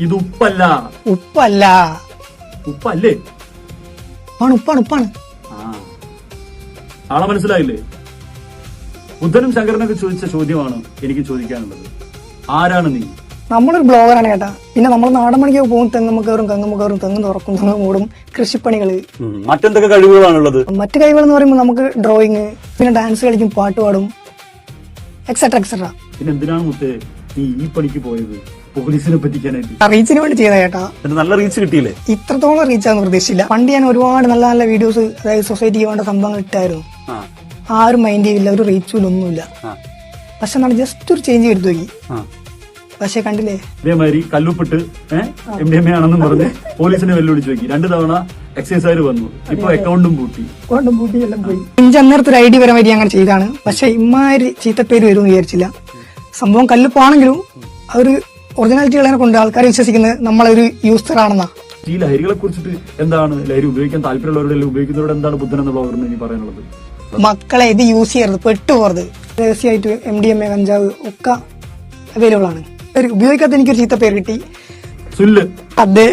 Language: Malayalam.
ഇത് ഉപ്പല്ല. ഉപ്പല്ല. ഉപ്പല്ലേ? ഉപ്പാണ്. ആളെ മനസ്സിലായില്ലേ? ബുദ്ധനും ശങ്കരനൊക്കെ ചോദിച്ച ചോദ്യമാണ് എനിക്ക് ചോദിക്കാനുള്ളത്. ആരാണ് നീ? നമ്മളൊരു ബ്ലോഗറാണ് ചേട്ടാ. പിന്നെ നമ്മൾ നാടൻ പണിക്കൊക്കെ പോകും. തെങ്ങുമ്മ കയറും, തെങ്ങ് തുറക്കും, തെങ്ങ് മൂടും, കൃഷിപ്പണികള്. മറ്റെന്തൊക്കെ കഴിവുകളാണുള്ളത്? മറ്റു കഴിവുകൾ എന്ന് പറയുമ്പോൾ നമുക്ക് ഡ്രോയിങ്, പിന്നെ ഡാൻസ് കളിക്കും, പാട്ട് പാടും, എക്സെട്ര എക്സെട്ര. പിന്നെ എന്തിനാണ് മുത്തേ നീ ഈ പണിക്ക് പോയത്? പോലീസിനെ പറ്റിക്കാനായിട്ട്? റീച്ചിന് വേണ്ടി ചെയ്ത ചേട്ടാ. നല്ല റീച്ച് കിട്ടിയില്ലേ? ഇത്രത്തോളം റീച്ചാന്ന് പ്രതീക്ഷിച്ചില്ല. പണ്ട് ഞാൻ ഒരുപാട് നല്ല നല്ല വീഡിയോസ്, അതായത് സൊസൈറ്റിക്ക് വേണ്ട സംഭവങ്ങൾ ഇട്ടായിരുന്നു. ആരും മൈൻഡ് ചെയ്തില്ല, ഒരു റീച്ചും ഒന്നുമില്ല. പക്ഷെ എന്താണ് ജസ്റ്റ് ഒരു ചേഞ്ച് വരുത്തി നോക്കി. പക്ഷെ കണ്ടില്ലേ, ഇതേമാതിരി കല്ലുപ്പിട്ട് MDMA ആണെന്നും പറഞ്ഞ് പോലീസിനെ വെല്ലുവിളിച്ച് നോക്കി. 2 തവണ എക്സൈസുകാർ വന്നു. ഇപ്പൊ അക്കൗണ്ടും പൂട്ടി എല്ലാം പോയി. എനിക്ക് അന്നേരത്തെ ഒരു ഐഡിയ വരാൻ വേണ്ടി അങ്ങനെ ചെയ്താണ്. പക്ഷെ ഇമാതിരി ചീത്തപ്പേര് വരുമെന്ന് വിചാരിച്ചില്ല. സംഭവം കല്ലുപ്പാണെങ്കിലും ഒരു ഒറിജിനാലിറ്റികളെ കൊണ്ട് ആൾക്കാർ വിശ്വസിക്കുന്നത് നമ്മളൊരു യൂസർ ആണെന്നാ. ഈ ലഹരികളെ കുറിച്ചിട്ട് എന്താണ്, ലഹരി ഉപയോഗിക്കാൻ താല്പര്യമുള്ളവരുടെ ഉപയോഗിക്കുന്നവരോട് എന്താണ് ബുദ്ധൻ എന്ന ബ്ലോഗറിന് ഇനി പറയാനുള്ളത്? മക്കളെ ഇത് യൂസ് ചെയ്യരുത്, പെട്ടുപോകരുത്. രഹസ്യമായിട്ട് MDMA, കഞ്ചാവ് ഒക്കെ അവൈലബിൾ ആണ്. ഉപയോഗിക്കാത്ത എനിക്കൊരു ചീത്ത പേര് കിട്ടി. സുല്ല്. അതെ.